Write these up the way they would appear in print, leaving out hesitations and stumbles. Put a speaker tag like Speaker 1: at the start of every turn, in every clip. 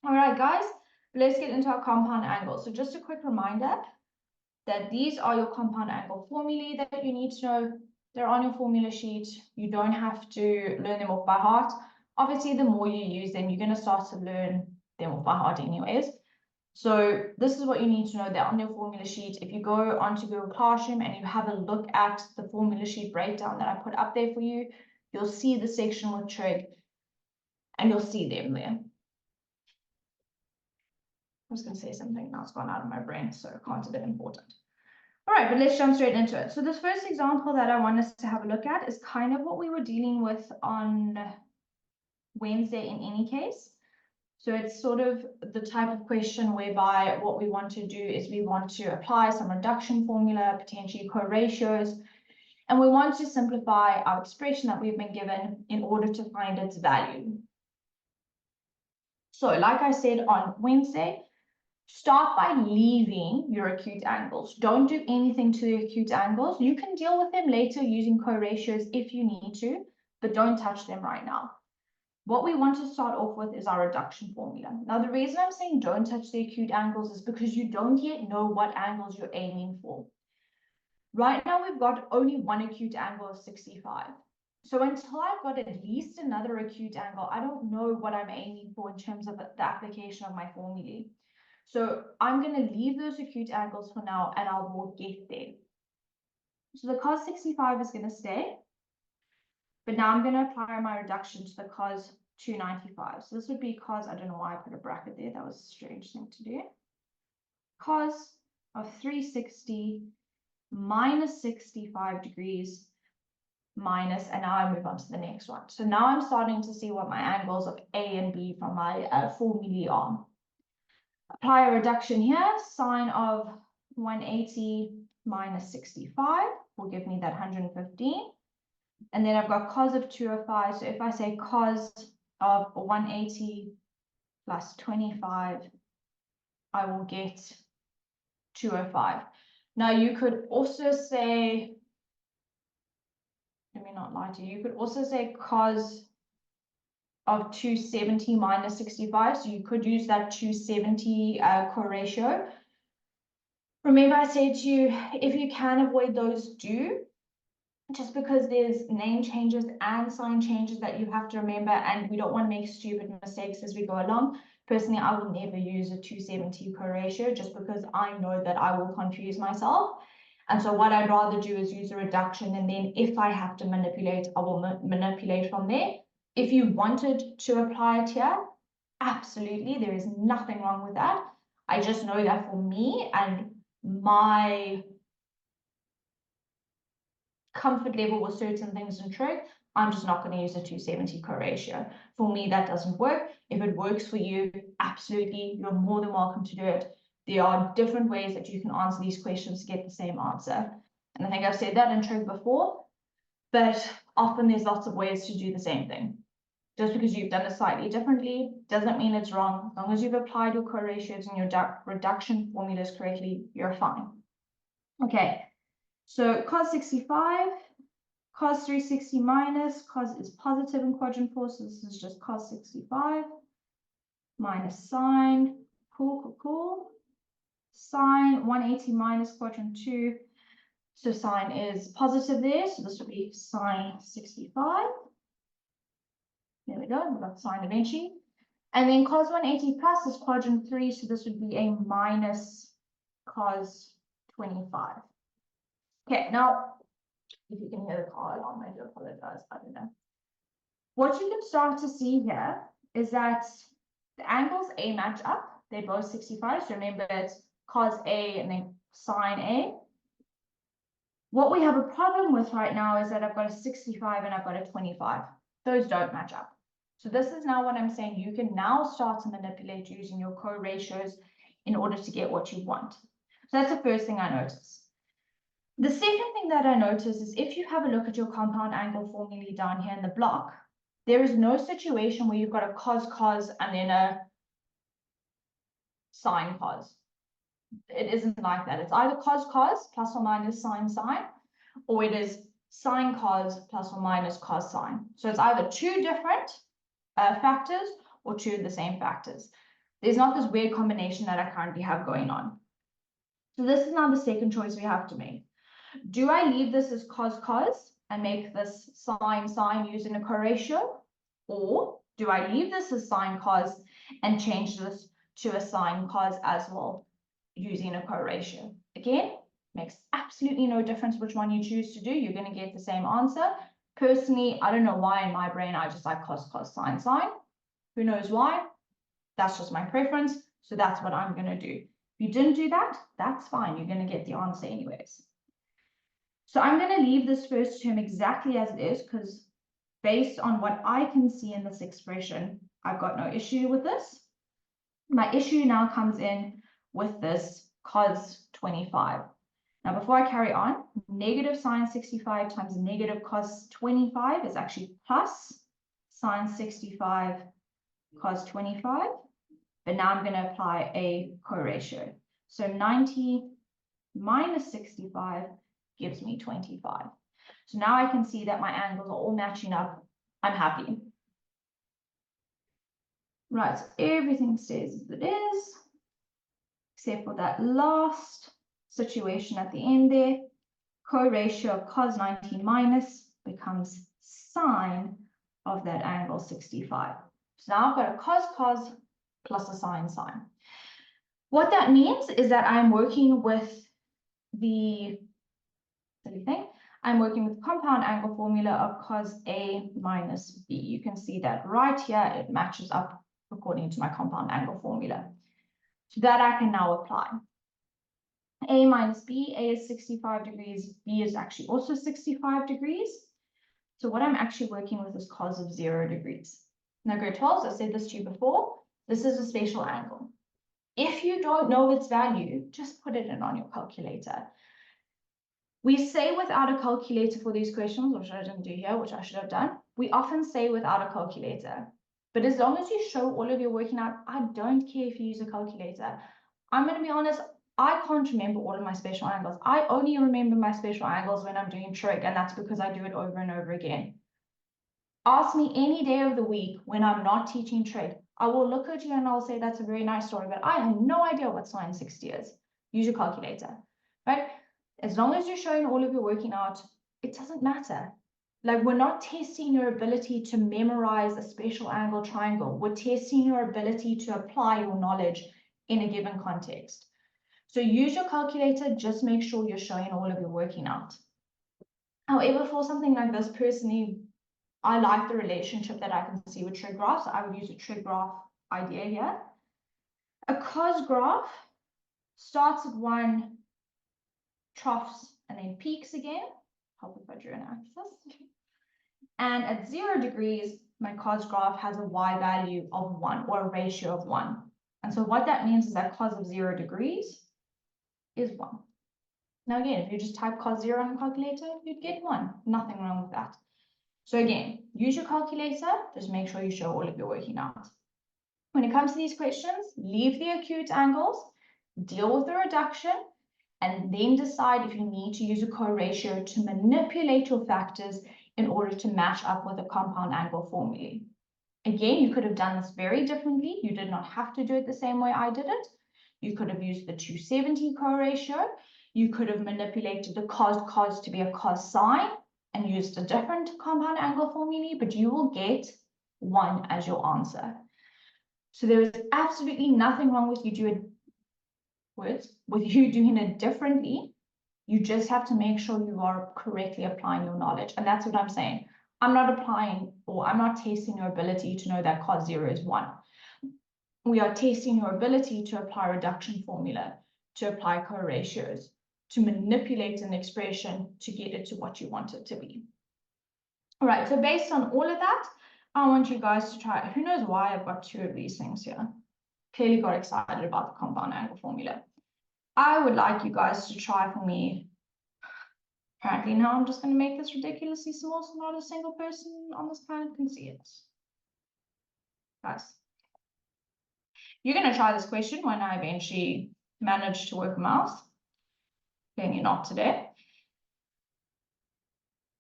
Speaker 1: All right, guys, let's get into our compound angle. So just a quick reminder that these are your compound angle formulae that you need to know. They're on your formula sheet. You don't have to learn them off by heart. Obviously, the more you use them, you're going to start to learn them off by heart anyways. So this is what you need to know. They're on your formula sheet. If you go onto Google Classroom and you have a look at the formula sheet breakdown that I put up there for you, you'll see the section with trig, and you'll see them there. I was going to say something, now it's gone out of my brain, so I can't, a bit important. All right, but let's jump straight into it. So this first example that I want us to have a look at is kind of what we were dealing with on Wednesday in any case. So it's sort of the type of question whereby what we want to do is we want to apply some reduction formula, potentially co-ratios, and we want to simplify our expression that we've been given in order to find its value. So like I said on Wednesday, start by leaving your acute angles. Don't do anything to the acute angles. You can deal with them later using co-ratios if you need to, but don't touch them right now. What we want to start off with is our reduction formula. Now, the reason I'm saying don't touch the acute angles is because you don't yet know what angles you're aiming for. Right now, we've got only one acute angle of 65. So until I've got at least another acute angle, I don't know what I'm aiming for in terms of the application of my formulae. So I'm going to leave those acute angles for now, and I will get there. So the cos 65 is going to stay. But now I'm going to apply my reduction to the cos 295. So this would be cos, I don't know why I put a bracket there. That was a strange thing to do. Cos of 360 minus 65 degrees minus, and now I move on to the next one. So now I'm starting to see what my angles of A and B from my formulae are. Apply a reduction here. Sine of 180 minus 65 will give me that 115. And then I've got cos of 205. So if I say cos of 180 plus 25, I will get 205. Now you could also say, let me not lie to you, you could also say cos of 270 minus 65. So you could use that 270 co-ratio. Remember I said to you, if you can avoid those, do. Just because there's name changes and sign changes that you have to remember, and we don't want to make stupid mistakes as we go along. Personally, I will never use a 270 co-ratio just because I know that I will confuse myself. And so what I'd rather do is use a reduction, and then if I have to manipulate, I will manipulate from there. If you wanted to apply it here, absolutely, there is nothing wrong with that. I just know that for me and my comfort level with certain things in trig, I'm just not going to use a 270 co-ratio. For me, that doesn't work. If it works for you, absolutely, you're more than welcome to do it. There are different ways that you can answer these questions to get the same answer. And I think I've said that in trig before, but often there's lots of ways to do the same thing. Just because you've done it slightly differently doesn't mean it's wrong. As long as you've applied your co-ratios and your reduction formulas correctly, you're fine. Okay. So cos 65, cos 360 minus, cos is positive in quadrant 4, so this is just cos 65, minus sine, cool. Sine 180 minus quadrant 2, so sine is positive there, so this would be sine 65. There we go, we've got sine eventually. And then cos 180 plus is quadrant 3, so this would be a minus cos 25. Okay, now, if you can hear the car alarm, I do apologize, I don't know. What you can start to see here is that the angles A match up. They're both 65, so remember it's cos A and then sine A. What we have a problem with right now is that I've got a 65 and I've got a 25. Those don't match up. So this is now what I'm saying. You can now start to manipulate using your co-ratios in order to get what you want. So that's the first thing I notice. The second thing that I notice is if you have a look at your compound angle formulae down here in the block, there is no situation where you've got a cos and then a sine cos. It isn't like that. It's either cos plus or minus sine, or it is sine cos plus or minus cos sine. So it's either two different factors or two of the same factors. There's not this weird combination that I currently have going on. So this is now the second choice we have to make. Do I leave this as cos and make this sin using a co-ratio? Or do I leave this as sin cos and change this to a sin cos as well using a co-ratio? Again, makes absolutely no difference which one you choose to do. You're going to get the same answer. Personally, I don't know why in my brain I just like cos, sin. Who knows why? That's just my preference. So that's what I'm going to do. If you didn't do that, that's fine. You're going to get the answer anyways. So I'm going to leave this first term exactly as it is because based on what I can see in this expression, I've got no issue with this. My issue now comes in with this cos 25. Now, before I carry on, negative sine 65 times negative cos 25 is actually plus sine 65 cos 25. But now I'm going to apply a co-ratio. So 90 minus 65 gives me 25. So now I can see that my angles are all matching up. I'm happy. Right, so everything stays as it is, except for that last situation at the end there. Co-ratio of cos 90 minus becomes sine of that angle 65. So now I've got a cos plus a sine. What that means is that I'm working with the silly thing. I'm working with the compound angle formula of cos A minus B. You can see that right here, it matches up according to my compound angle formula. So that I can now apply. A minus B, A is 65 degrees, B is actually also 65 degrees. So what I'm actually working with is cos of 0 degrees. Now grade 12, I said this to you before, this is a spatial angle. If you don't know its value, just put it in on your calculator. We say without a calculator for these questions, which I didn't do here, which I should have done. We often say without a calculator. But as long as you show all of your working out, I don't care if you use a calculator. I'm going to be honest, I can't remember all of my spatial angles. I only remember my spatial angles when I'm doing trig, and that's because I do it over and over again. Ask me any day of the week when I'm not teaching trig. I will look at you and I'll say that's a very nice story, but I have no idea what sine 60 is. Use your calculator, right? As long as you're showing all of your working out, it doesn't matter. Like, we're not testing your ability to memorize a spatial angle triangle. We're testing your ability to apply your knowledge in a given context. So use your calculator, just make sure you're showing all of your working out. However, for something like this, personally, I like the relationship that I can see with trig graphs. So I would use a trig graph idea here. A cos graph starts at 1, troughs, and then peaks again. Help if I drew an axis. And at 0 degrees, my cos graph has a y value of 1, or a ratio of 1. And so what that means is that cos of 0 degrees is 1. Now again, if you just type cos 0 on the calculator, you'd get 1. Nothing wrong with that. So again, use your calculator, just make sure you show all of your working out. When it comes to these questions, leave the acute angles, deal with the reduction, and then decide if you need to use a co-ratio to manipulate your factors in order to match up with a compound angle formula. Again, you could have done this very differently. You did not have to do it the same way I did it. You could have used the 270 co-ratio. You could have manipulated the cos to be a cos sine and used a different compound angle formula, but you will get 1 as your answer. So there is absolutely nothing wrong with you doing it differently. You just have to make sure you are correctly applying your knowledge. And that's what I'm saying. I'm not applying, or I'm not testing your ability to know that cos 0 is 1. We are testing your ability to apply reduction formula, to apply co-ratios, to manipulate an expression to get it to what you want it to be. All right, so based on all of that, I want you guys to try. Who knows why I've got 2 of these things here? Clearly got excited about the compound angle formula. I would like you guys to try for me. Apparently now I'm just going to make this ridiculously small so not a single person on this planet can see it. Guys, you're going to try this question when I eventually manage to work a mouse. Clearly not today.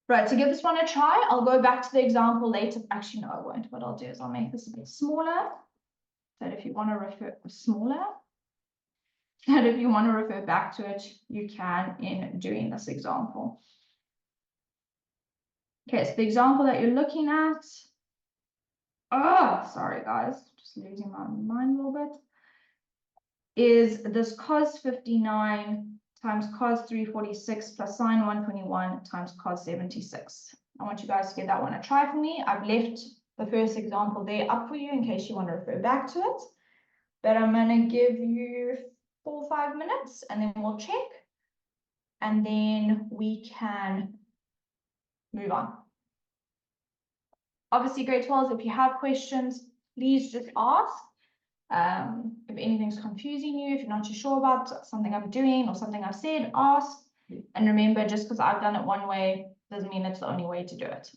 Speaker 1: Right, so give this one a try. I'll go back to the example later. Actually, no, I won't. What I'll do is I'll make this a bit smaller so that if you want to refer smaller, that if you want to refer back to it, you can in doing this example. Okay, so the example that you're looking at, oh, sorry guys, just losing my mind a little bit, is this cos 59 times cos 346 plus sine 121 times cos 76. I want you guys to give that one a try for me. I've left the first example there up for you in case you want to refer back to it. But I'm going to give you 4 or 5 minutes and then we'll check. And then we can move on. Obviously, grade 12s, if you have questions, please just ask. If anything's confusing you, if you're not too sure about something I'm doing or something I've said, ask. And remember, just because I've done it one way doesn't mean it's the only way to do it.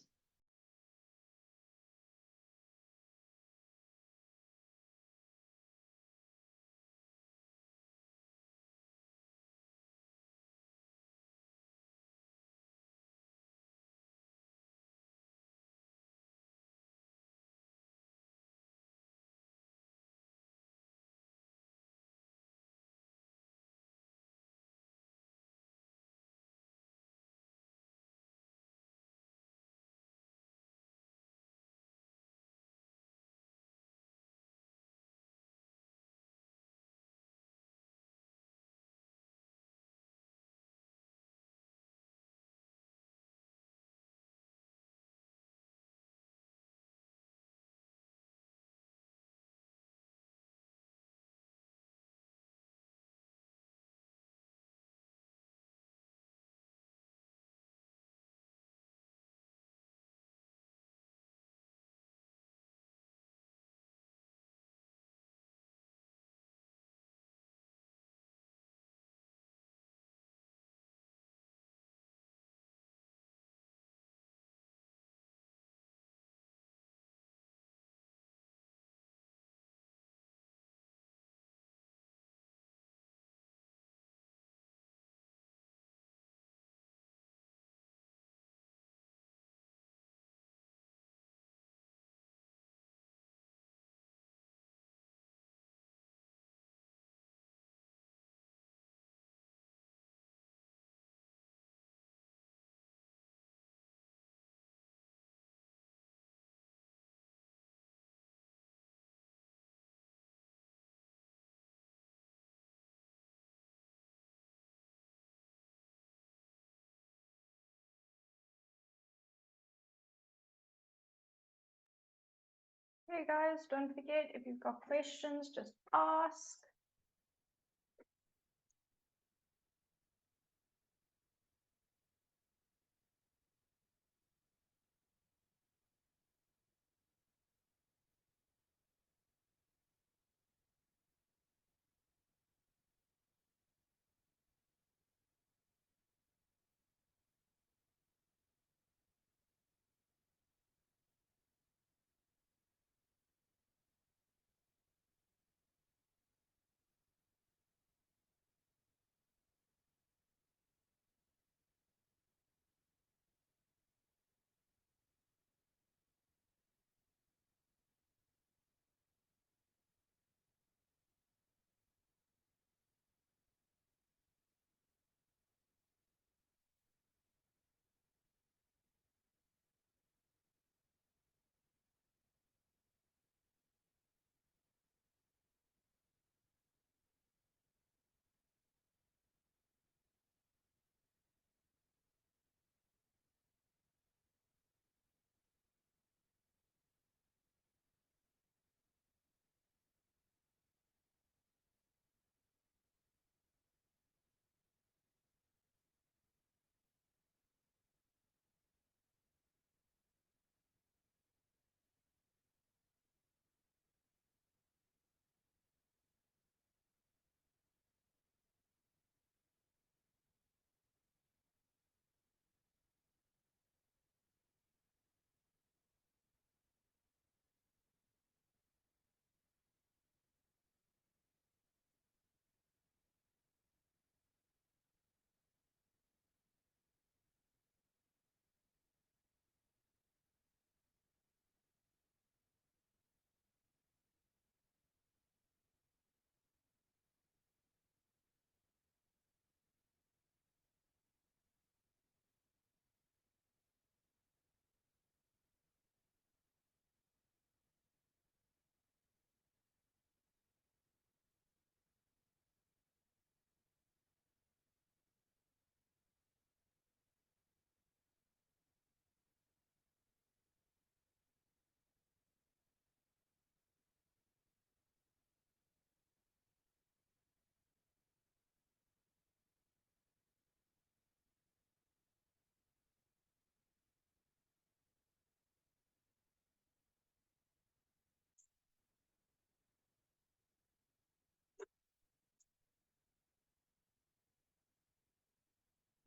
Speaker 1: Okay, guys, don't forget, if you've got questions, just ask.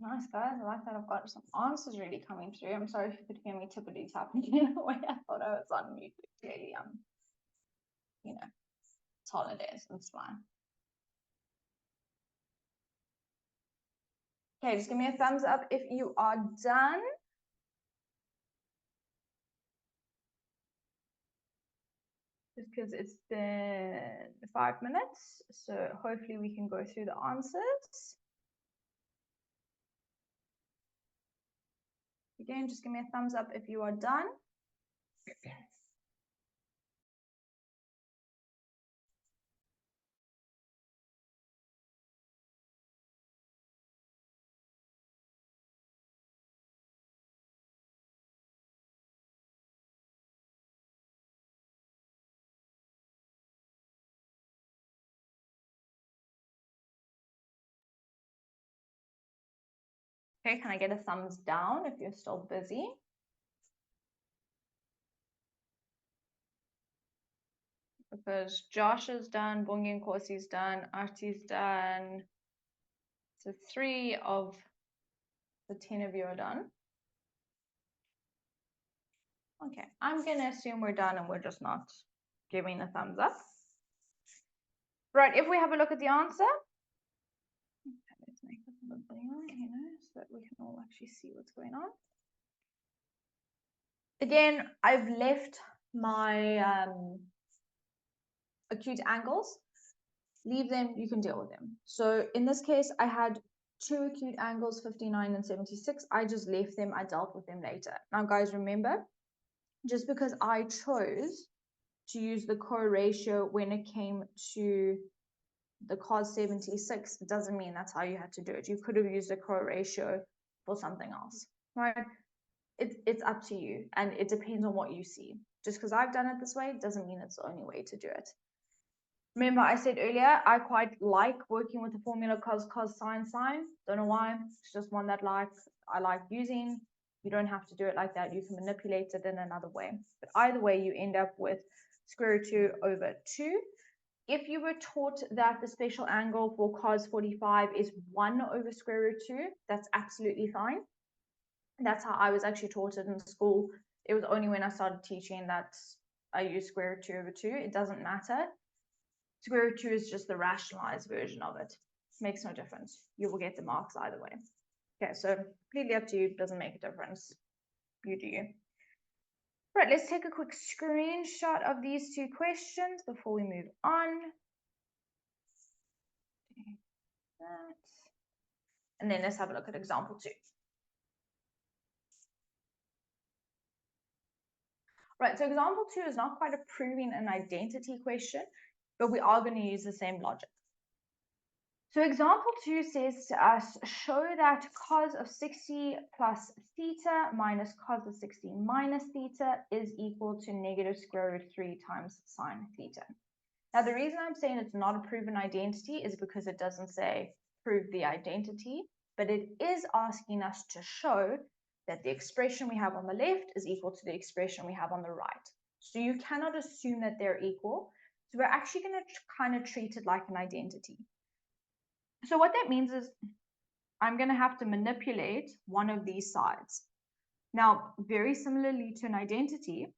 Speaker 1: Nice, guys. I like that I've got some answers really coming through. I'm sorry if you could hear me tippity tapping in a way. I thought I was on mute. Clearly, you know, it's holidays. It's fine. Okay, just give me a thumbs up if you are done. Just because it's been 5 minutes, so hopefully we can go through the answers. Again, just give me a thumbs up if you are done. Okay, can I get a thumbs down if you're still busy? Because Josh is done, Bongi and Kosi's done, Artie's done. So 3 of the 10 of you are done. Okay, I'm gonna assume we're done and we're just not giving a thumbs up. Right, if we have a look at the answer. Okay, let's make it a little bigger, you know, so that we can all actually see what's going on. Again, I've left my acute angles. Leave them, you can deal with them. So in this case, I had 2 acute angles, 59 and 76. I just left them, I dealt with them later. Now guys, remember, just because I chose to use the co-ratio when it came to the cos 76, it doesn't mean that's how you had to do it. You could have used a co-ratio for something else, right? It's up to you, and it depends on what you see. Just because I've done it this way doesn't mean it's the only way to do it. Remember, I said earlier, I quite like working with the formula cos, sine. Don't know why. It's just one that I like using. You don't have to do it like that. You can manipulate it in another way. But either way, you end up with square root 2 over 2. If you were taught that the special angle for cos 45 is 1 over square root 2, that's absolutely fine. That's how I was actually taught it in school. It was only when I started teaching that I used square root 2 over 2. It doesn't matter. Square root 2 is just the rationalized version of it. Makes no difference. You will get the marks either way. Okay, so completely up to you. Doesn't make a difference. You do you. Right, let's take a quick screenshot of these 2 questions before we move on. That. And then let's have a look at example 2. Right, so example 2 is not quite a proving an identity question, but we are going to use the same logic. So example 2 says to us, show that cos of 60 plus theta minus cos of 60 minus theta is equal to negative square root 3 times sine theta. Now, the reason I'm saying it's not a proven identity is because it doesn't say prove the identity, but it is asking us to show that the expression we have on the left is equal to the expression we have on the right. So you cannot assume that they're equal. So we're actually going to kind of treat it like an identity. So what that means is I'm going to have to manipulate one of these sides. Now, very similarly to an identity,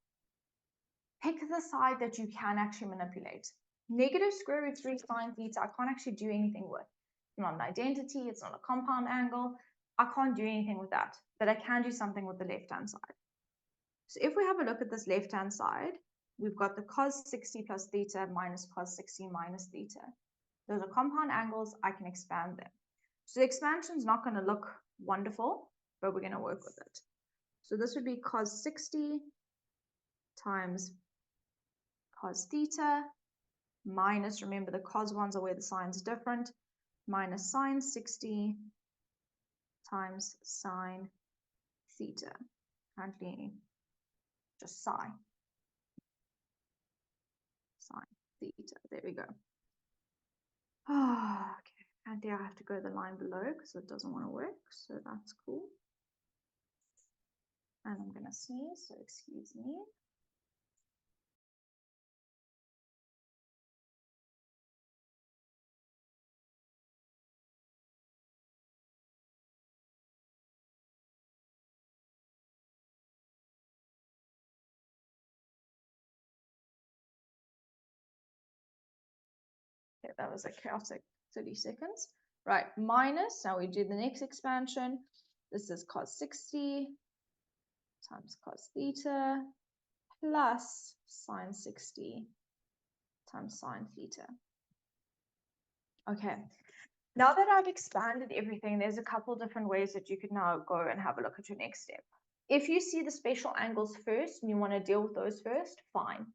Speaker 1: pick the side that you can actually manipulate. Negative square root 3 sine theta, I can't actually do anything with. It's not an identity, it's not a compound angle. I can't do anything with that, but I can do something with the left-hand side. So if we have a look at this left-hand side, we've got the cos 60 plus theta minus cos 60 minus theta. Those are compound angles, I can expand them. So the expansion is not going to look wonderful, but we're going to work with it. So this would be cos 60 times cos theta minus, remember the cos ones are where the sine's different, minus sine 60 times sine theta. Currently just sine theta. There we go. Oh, okay. And there I have to go the line below because it doesn't want to work. So that's cool. And I'm going to sneeze, so excuse me. that was a chaotic 30 seconds. Right, minus, now we do the next expansion. This is cos 60 times cos theta plus sine 60 times sine theta. Okay, now that I've expanded everything, there's a couple different ways that you could now go and have a look at your next step. If you see the special angles first and you want to deal with those first, fine.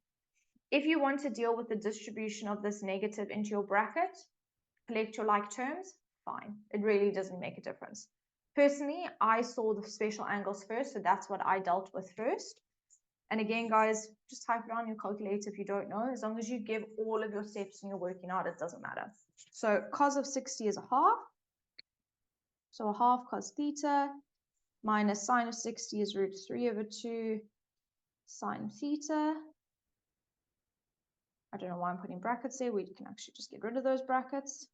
Speaker 1: If you want to deal with the distribution of this negative into your bracket, collect your like terms, fine. It really doesn't make a difference. Personally, I saw the special angles first, so that's what I dealt with first. And again, guys, just type it on your calculator if you don't know. As long as you give all of your steps and you're working out, it doesn't matter. So cos of 60 is a half. So a half cos theta minus sine of 60 is root 3/2 sine theta. I don't know why I'm putting brackets there. We can actually just get rid of those brackets.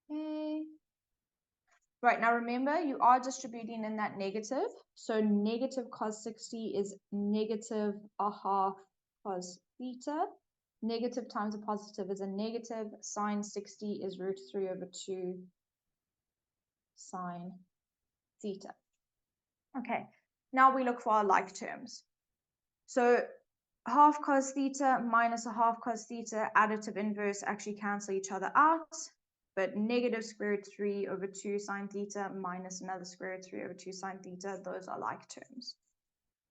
Speaker 1: Okay. Right, now remember, you are distributing in that negative. So negative cos 60 is negative a half cos theta. Negative times a positive is a negative. Sine 60 is root 3/2 sine theta. Okay, now we look for our like terms. So half cos theta minus a half cos theta, additive inverse actually cancel each other out. But negative square root 3/2 sine theta minus another square root 3/2 sine theta, those are like terms.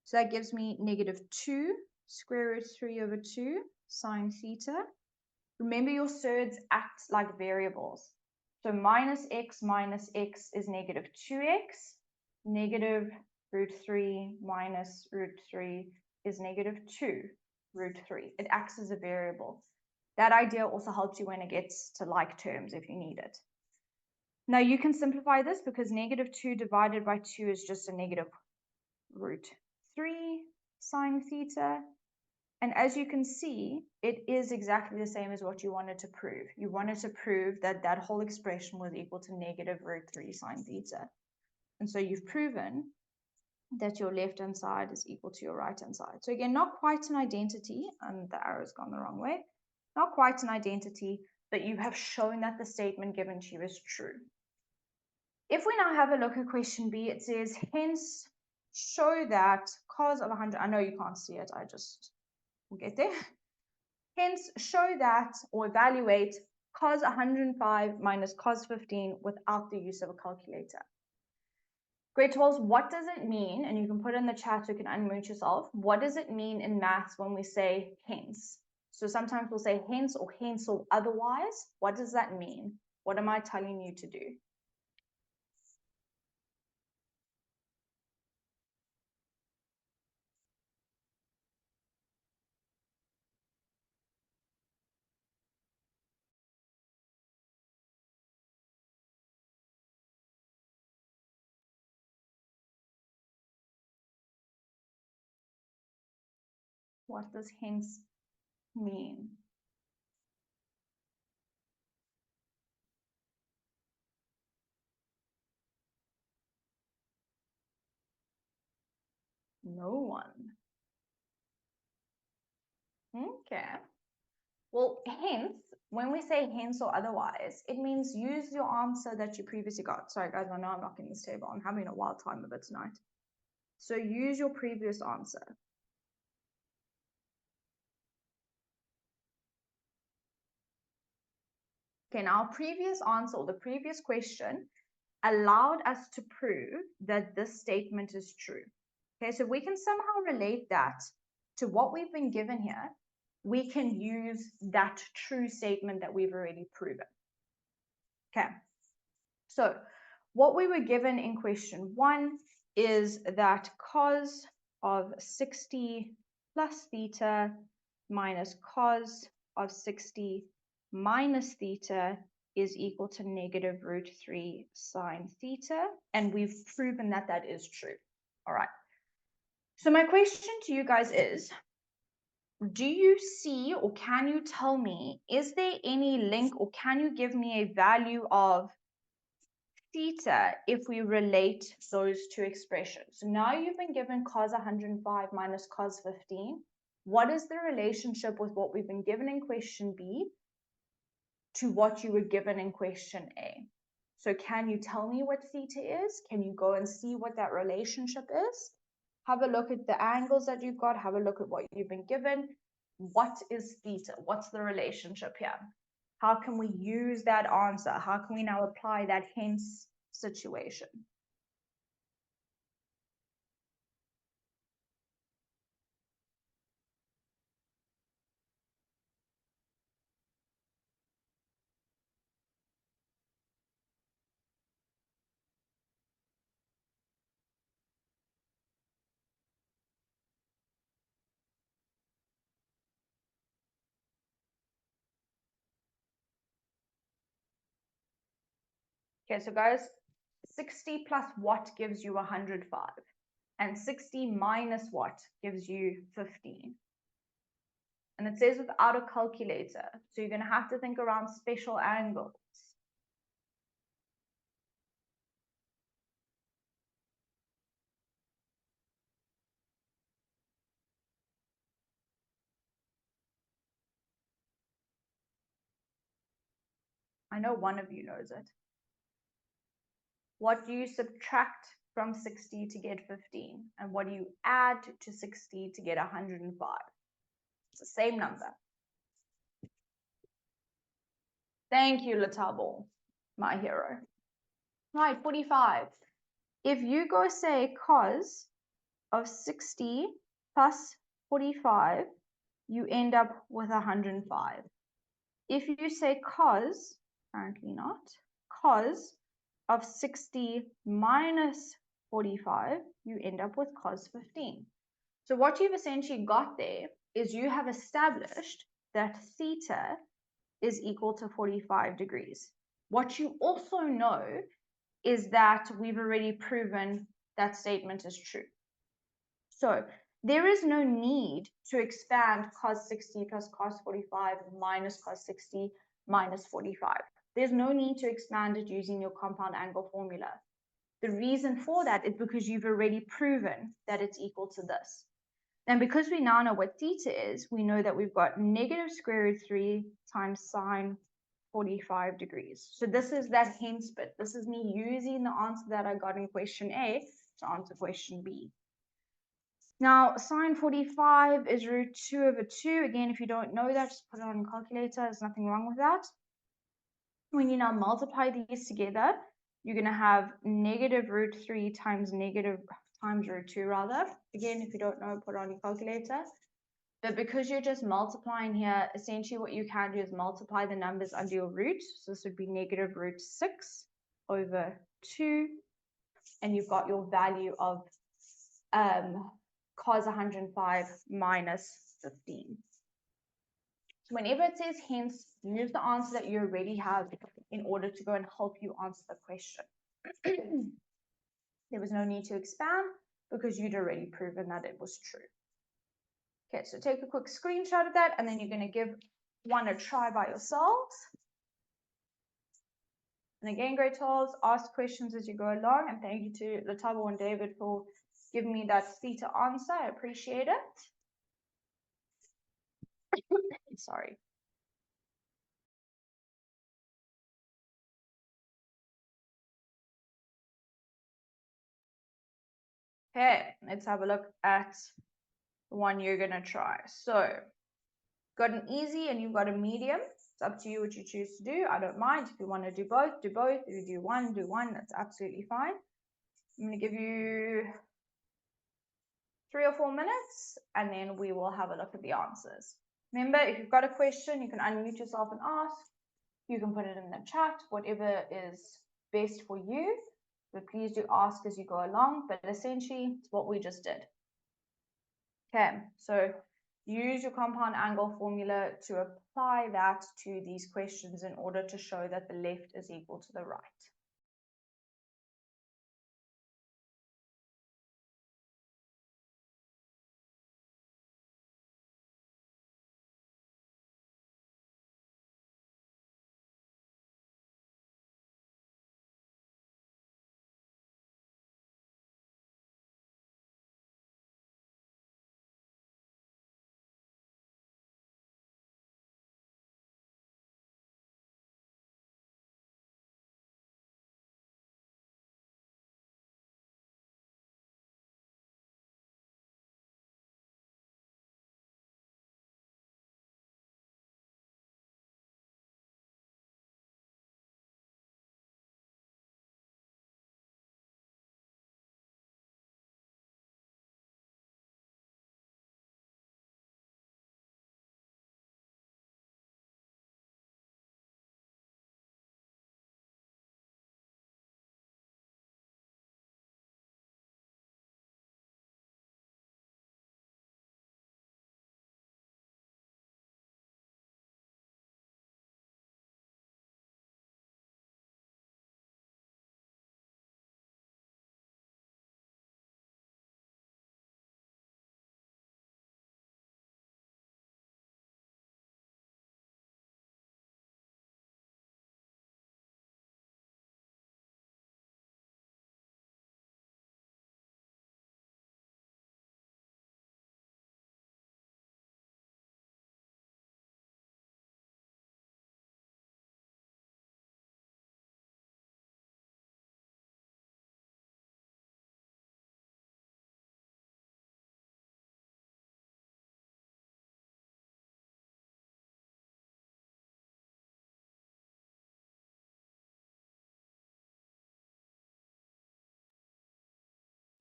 Speaker 1: So that gives me negative 2 square root 3/2 sine theta. Remember, your surds act like variables. So minus x is negative 2x. Negative root 3 minus root 3 is negative 2 root 3. It acts as a variable. That idea also helps you when it gets to like terms if you need it. Now you can simplify this because negative 2 divided by 2 is just a negative root 3 sine theta. And as you can see, it is exactly the same as what you wanted to prove. You wanted to prove that that whole expression was equal to negative root 3 sine theta. And so you've proven that your left-hand side is equal to your right-hand side. So again, not quite an identity, and the arrow's gone the wrong way. Not quite an identity, but you have shown that the statement given to you is true. If we now have a look at question B, it says, hence show that cos of 100, I know you can't see it, we'll get there. Hence show that, or evaluate, cos 105 minus cos 15 without the use of a calculator. Grade 12s, what does it mean? And you can put in the chat so you can unmute yourself. What does it mean in maths when we say hence? So sometimes we'll say hence or otherwise. What does that mean? What am I telling you to do? What does hence mean? No one. Okay. Well, hence, when we say hence or otherwise, it means use your answer that you previously got. Sorry, guys, I know I'm knocking this table. I'm having a wild time of it tonight. So use your previous answer. Okay, now our previous answer, or the previous question, allowed us to prove that this statement is true. Okay, so we can somehow relate that to what we've been given here. We can use that true statement that we've already proven. Okay, so what we were given in question 1 is that cos of 60 plus theta minus cos of 60 minus theta is equal to negative root 3 sine theta. And we've proven that that is true. All right. So my question to you guys is, do you see, or can you tell me, is there any link, or can you give me a value of theta if we relate those two expressions? So now you've been given cos 105 minus cos 15. what is the relationship with what we've been given in question B to what you were given in question A? So can you tell me what theta is? Can you go and see what that relationship is? Have a look at the angles that you've got. Have a look at what you've been given. What is theta? What's the relationship here? How can we use that answer? How can we now apply that hence situation? Okay, so guys, 60 plus what gives you 105? And 60 minus what gives you 15? And it says without a calculator. So you're going to have to think around special angles. I know one of you knows it. What do you subtract from 60 to get 15? And what do you add to 60 to get 105? It's the same number. Thank you, Latabo, my hero. Right, 45. If you go say cos of 60 plus 45, you end up with 105. If you say cos, apparently not, cos of 60 minus 45, you end up with cos 15. So what you've essentially got there is you have established that theta is equal to 45 degrees. What you also know is that we've already proven that statement is true. So there is no need to expand cos 60 plus cos 45 minus cos 60 minus 45. There's no need to expand it using your compound angle formula. The reason for that is because you've already proven that it's equal to this. And because we now know what theta is, we know that we've got negative square root 3 times sine 45 degrees. So this is that hence bit. This is me using the answer that I got in question A to answer question B. Now, sine 45 is root 2 over 2. Again, if you don't know that, just put it on your calculator. There's nothing wrong with that. When you now multiply these together, you're going to have negative root 3 times root 2 rather. Again, if you don't know, put it on your calculator. But because you're just multiplying here, essentially what you can do is multiply the numbers under your root. So this would be negative root 6 over 2. And you've got your value of cos 105 minus 15. So whenever it says hence, use the answer that you already have in order to go and help you answer the question. There was no need to expand because you'd already proven that it was true. Okay, so take a quick screenshot of that, and then you're going to give one a try by yourselves. And again, great tools, ask questions as you go along, and thank you to Latabo and David for giving me that theta answer. I appreciate it. Sorry. Okay, let's have a look at the one you're going to try. So, got an easy and you've got a medium. It's up to you what you choose to do. I don't mind. If you want to do both, do both. If you do one, that's absolutely fine. I'm going to give you 3 or 4 minutes, and then we will have a look at the answers. Remember, if you've got a question, you can unmute yourself and ask. You can put it in the chat, whatever is best for you. But please do ask as you go along. But essentially, it's what we just did. Okay, so use your compound angle formula to apply that to these questions in order to show that the left is equal to the right.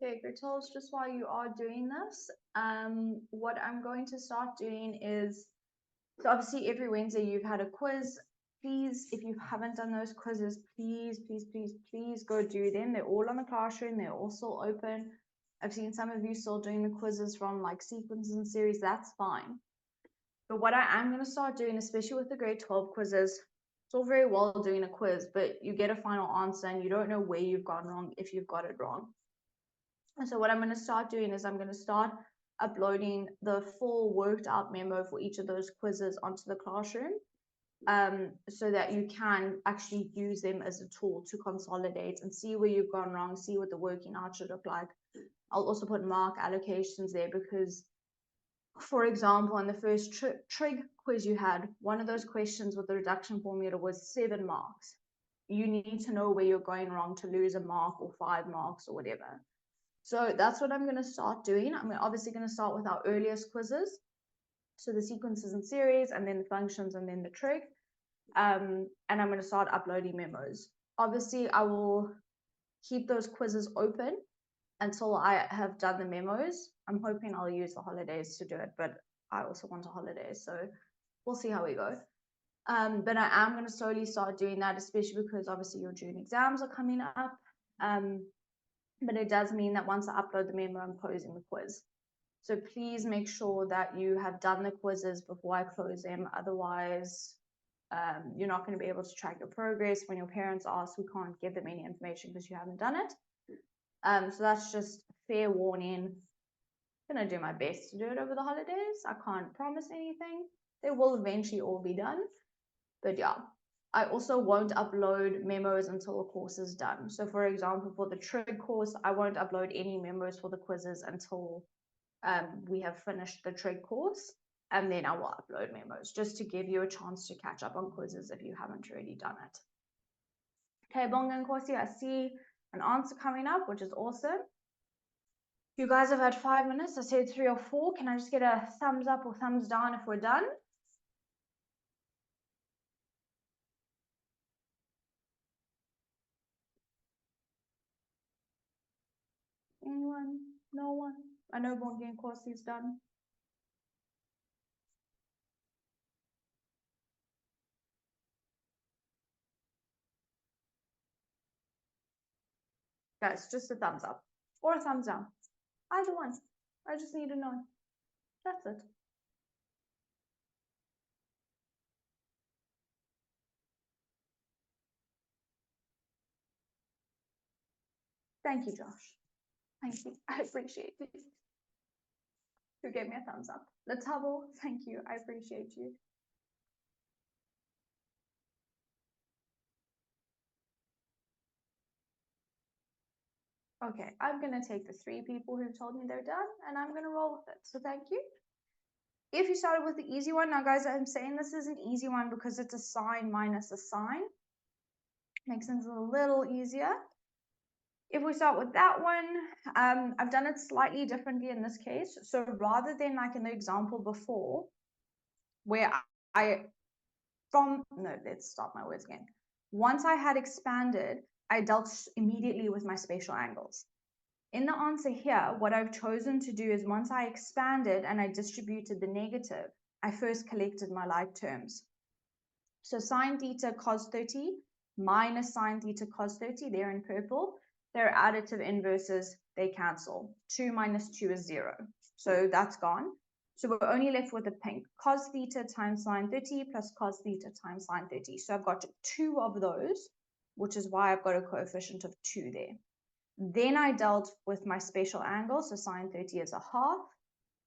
Speaker 2: Okay, grade 12s, just while you are doing this, what I'm going to start doing is, so obviously every Wednesday you've had a quiz. Please, if you haven't done those quizzes, please, please, please, please go do them. They're all on the classroom. They're all still open. I've seen some of you still doing the quizzes from like sequences and series. That's fine. But what I am going to start doing, especially with the grade 12 quizzes, it's all very well doing a quiz, but you get a final answer and you don't know where you've gone wrong if you've got it wrong. And so what I'm going to start doing is I'm going to start uploading the full worked out memo for each of those quizzes onto the classroom, so that you can actually use them as a tool to consolidate and see where you've gone wrong, see what the working out should look like. I'll also put mark allocations there because, for example, in the first trig quiz you had, one of those questions with the reduction formula was 7 marks. You need to know where you're going wrong to lose a mark or 5 marks or whatever. So that's what I'm going to start doing. I'm obviously going to start with our earliest quizzes. So the sequences and series, and then the functions, and then the trig. And I'm going to start uploading memos. Obviously, I will keep those quizzes open until I have done the memos. I'm hoping I'll use the holidays to do it, but I also want a holiday, so we'll see how we go. But I am going to slowly start doing that, especially because obviously your June exams are coming up. But it does mean that once I upload the memo, I'm closing the quiz. So please make sure that you have done the quizzes before I close them. Otherwise, you're not going to be able to track your progress. When your parents ask, we can't give them any information because you haven't done it. So that's just fair warning. I'm going to do my best to do it over the holidays. I can't promise anything. They will eventually all be done. But yeah, I also won't upload memos until the course is done. So for example, for the Trig course, I won't upload any memos for the quizzes until we have finished the Trig course. And then I will upload memos just to give you a chance to catch up on quizzes if you haven't already done it. Okay, Bonga and Corsi, I see an answer coming up, which is awesome. You guys have had 5 minutes. I said 3 or 4. Can I just get a thumbs up or thumbs down if we're done? Anyone? No one? I know Bongi and Corsi is done. Guys, just a thumbs up or a thumbs down. Either one. I just need to know. That's it. Thank you, Josh. Thank you. I appreciate it. Who gave me a thumbs up? Let's Hubble. Thank you. I appreciate you. Okay, I'm going to take the 3 people who've told me they're done, and I'm going to roll with it. So thank you. If you started with the easy one, now guys, I'm saying this is an easy one because it's a sign minus a sign. Makes things a little easier. If we start with that one, I've done it slightly differently in this case. So rather than like in the example before, where let's start my words again. Once I had expanded, I dealt immediately with my spatial angles. In the answer here, what I've chosen to do is once I expanded and I distributed the negative, I first collected my like terms. So sine theta cos 30 minus sine theta cos 30, they're in purple. They're additive inverses, they cancel. 2 minus 2 is 0. So that's gone. So we're only left with the pink. Cos theta times sine 30 plus cos theta times sine 30. So I've got 2 of those, which is why I've got a coefficient of 2 there. Then I dealt with my spatial angle, so sine 30 is a half,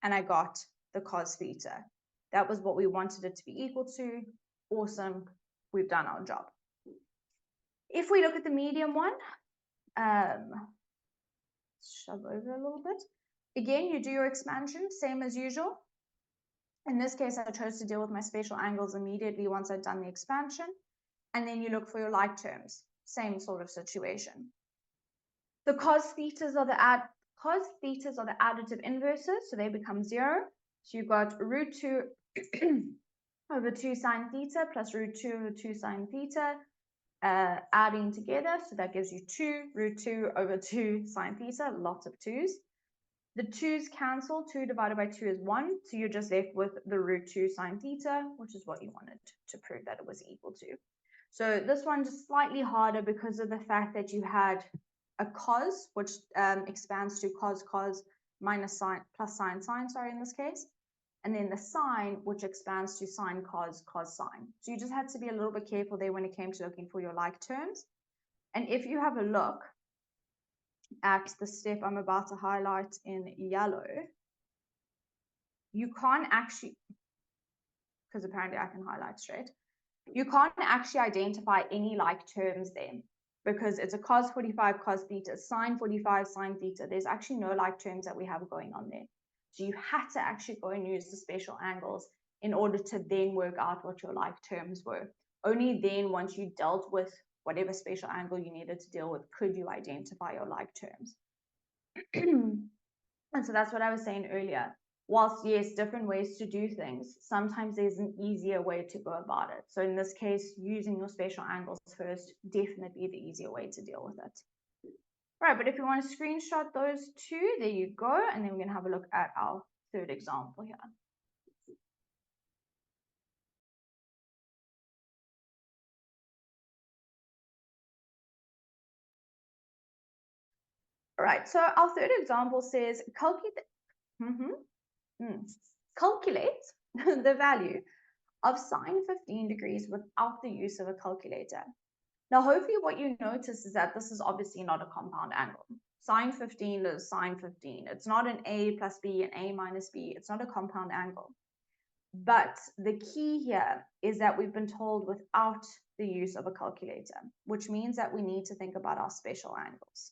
Speaker 2: and I got the cos theta. That was what we wanted it to be equal to. Awesome, we've done our job. If we look at the medium one, shove over a little bit. Again, you do your expansion, same as usual. In this case, I chose to deal with my spatial angles immediately once I'd done the expansion. And then you look for your like terms, same sort of situation. The cos thetas are the additive inverses, so they become 0. So you've got root 2 over 2 sine theta plus root 2 over 2 sine theta. adding together. So that gives you 2 root 2 over 2 sine theta, lots of 2's. The 2's cancel, 2 divided by 2 is 1, so you're just left with the root 2 sine theta, which is what you wanted to prove that it was equal to. So this one just slightly harder because of the fact that you had a cos, which expands to cos minus sine plus sine sorry, in this case. And then the sine, which expands to sine cos sine. So you just had to be a little bit careful there when it came to looking for your like terms. And if you have a look at the step I'm about to highlight in yellow, you can't actually, because apparently I can highlight straight, you can't actually identify any like terms then, because it's a cos 45 cos theta, sine 45 sine theta. There's actually no like terms that we have going on there. So you had to actually go and use the special angles in order to then work out what your like terms were. Only then, once you dealt with whatever special angle you needed to deal with, could you identify your like terms. And so that's what I was saying earlier. Whilst, yes, different ways to do things, sometimes there's an easier way to go about it. So in this case, using your special angles first, definitely the easier way to deal with it. Right, but if you want to screenshot those two, there you go. And then we're going to have a look at our third example here. All right, so our third example says calculate the value of sine 15 degrees without the use of a calculator. Now, hopefully what you notice is that this is obviously not a compound angle. Sine 15 is sine 15. It's not an A plus B and A minus B. It's not a compound angle. But the key here is that we've been told without the use of a calculator, which means that we need to think about our special angles.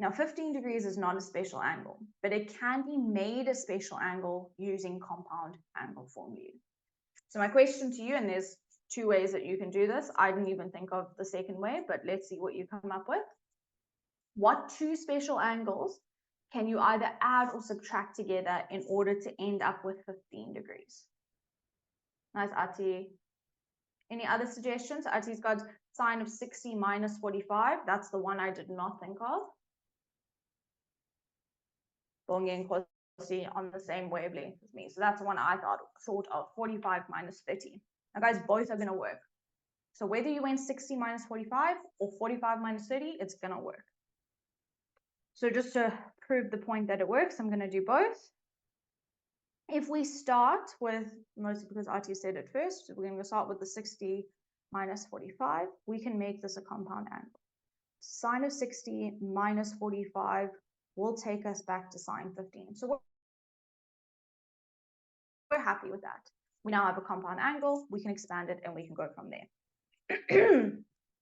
Speaker 2: Now, 15 degrees is not a special angle, but it can be made a special angle using compound angle formulae. So my question to you, and there's two ways that you can do this. I didn't even think of the second way, but let's see what you come up with. What two special angles can you either add or subtract together in order to end up with 15 degrees? Nice, Ati. Any other suggestions? Ati's got sine of 60 minus 45. That's the one I did not think of. Bongi and Kosi on the same wavelength as me. So that's the one I thought of, 45 minus 30. Now guys, both are going to work. So whether you went 60 minus 45 or 45 minus 30, it's going to work. So just to prove the point that it works, I'm going to do both. If we start with, mostly because Artie said it first, we're going to start with the 60 minus 45. We can make this a compound angle. Sine of 60 minus 45 will take us back to sine 15. So we're happy with that. We now have a compound angle. We can expand it and we can go from there.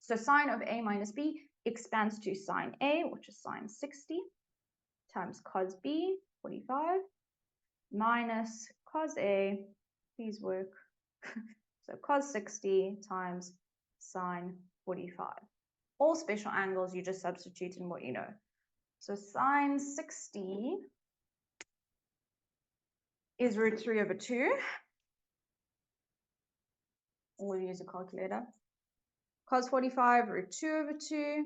Speaker 2: So sine of A minus B expands to sine A, which is sine 60, times cos B, 45, minus cos A, please work. So cos 60 times sine 45. All special angles, you just substitute in what you know. So sine 60 is root 3 over 2. We'll use a calculator. Cos 45, root 2 over 2,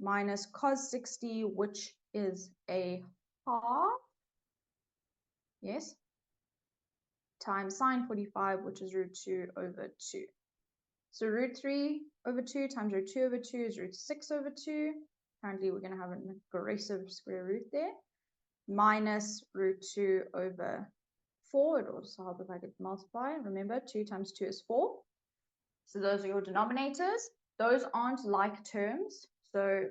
Speaker 2: minus cos 60, which is a half. Yes. Times sine 45, which is root 2 over 2. So root 3 over 2 times root 2 over 2 is root 6 over 2. Apparently, we're going to have an aggressive square root there. Minus root 2 over 4. It will also help if I could multiply. Remember, 2 times 2 is 4. So those are your denominators. Those aren't like terms. So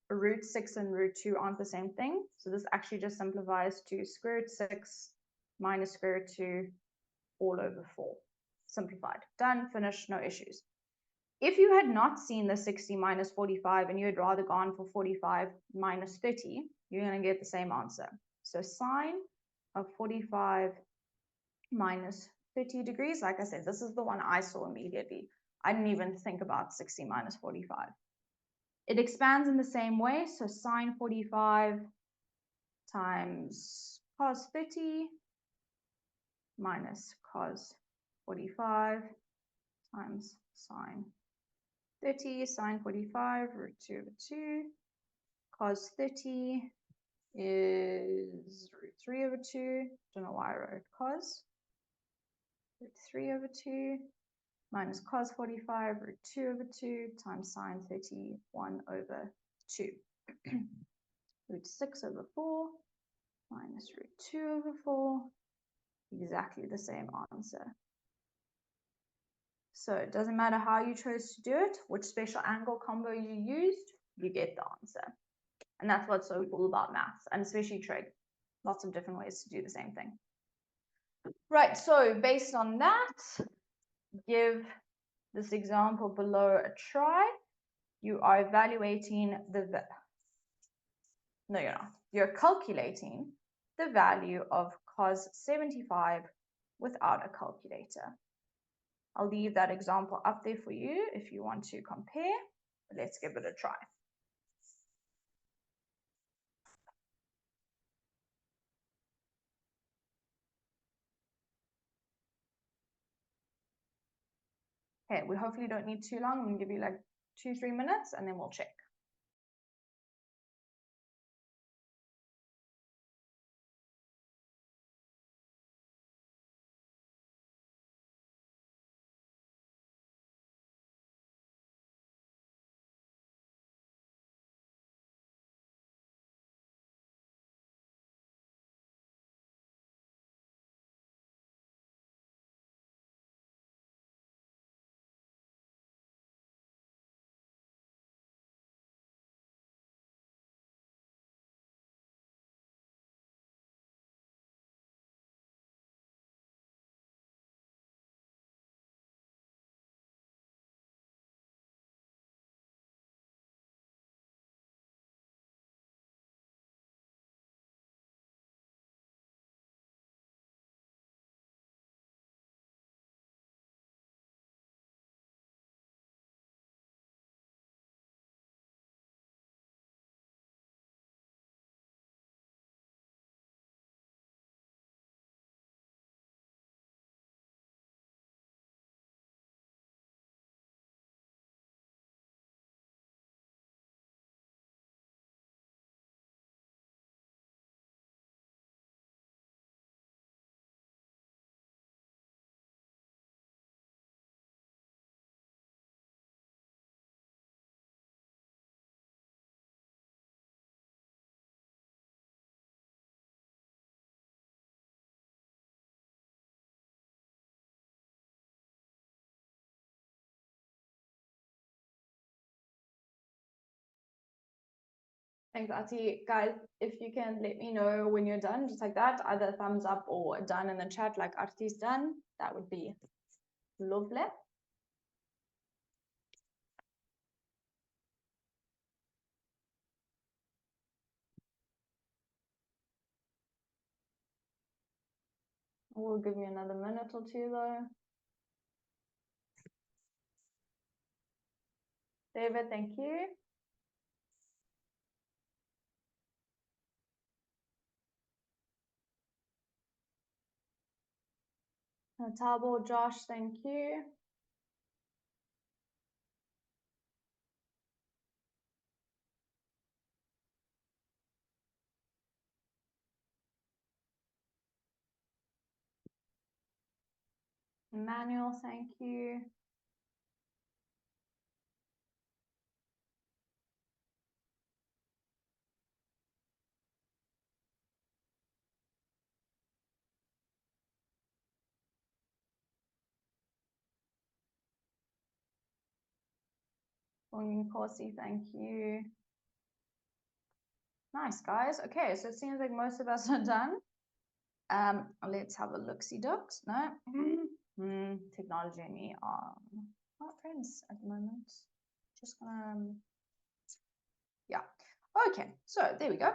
Speaker 2: root 6 and root 2 aren't the same thing. So this actually just simplifies to square root 6 minus square root 2 all over 4. Simplified. Done, finished, no issues. If you had not seen the 60 minus 45 and you had rather gone for 45 minus 30, you're going to get the same answer. So sine of 45 minus 30 degrees, like I said, this is the one I saw immediately. I didn't even think about 60 minus 45. It expands in the same way. So sine 45 times cos 30 minus cos 45 times sine 30 sine 45 root 2 over 2. Cos 30 is root 3 over 2. Don't know why I wrote cos. Root 3 over 2 minus cos 45 root 2 over 2 times sine 31 over 2. Root 6 over 4 minus root 2 over 4. Exactly the same answer. So it doesn't matter how you chose to do it, which special angle combo you used, you get the answer. And that's what's so cool about maths, and especially trig. Lots of different ways to do the same thing. Right, so based on that, give this example below a try. You are evaluating the, no, you're not. You're calculating the value of cos 75 without a calculator. I'll leave that example up there for you if you want to compare. Let's give it a try. Okay, we hopefully don't need too long. I'm going to give you like 2-3 minutes and then we'll check. Thanks, Ati. Guys, if you can let me know when you're done, just like that, either a thumbs up or done in the chat like Arti's done, that would be lovely. We'll give me another minute or two though. David, thank you. Tabo, Josh, thank you. Emmanuel, thank you. Corsi, thank you. Nice, guys. Okay, so it seems like most of us are done. Let's have a look-see ducks. No, technology and me are not friends at the moment. Just gonna, yeah. Okay, so there we go.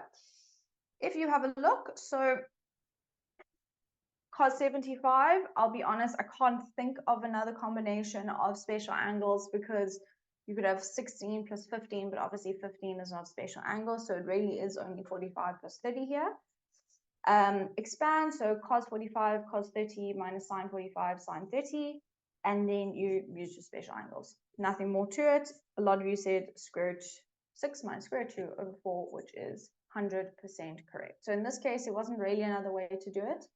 Speaker 2: If you have a look, so cos 75, I'll be honest, I can't think of another combination of special angles because you could have 16 plus 15, but obviously 15 is not a special angle, so it really is only 45 plus 30 here. Expand, so cos 45, cos 30 minus sine 45, sine 30. and then you use your special angles. Nothing more to it. A lot of you said square root 6 minus square root 2 over 4, which is 100% correct. So in this case, it wasn't really another way to do it.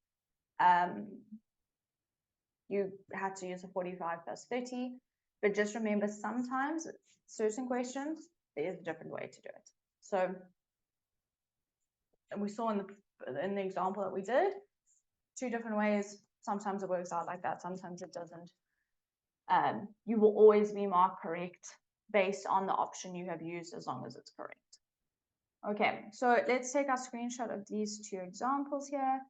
Speaker 2: You had to use a 45 plus 30, but just remember sometimes certain questions, there is a different way to do it. So we saw in the example that we did, 2 different ways. Sometimes it works out like that, sometimes it doesn't. You will always be marked correct based on the option you have used, as long as it's correct. Okay, so let's take a screenshot of these 2 examples here.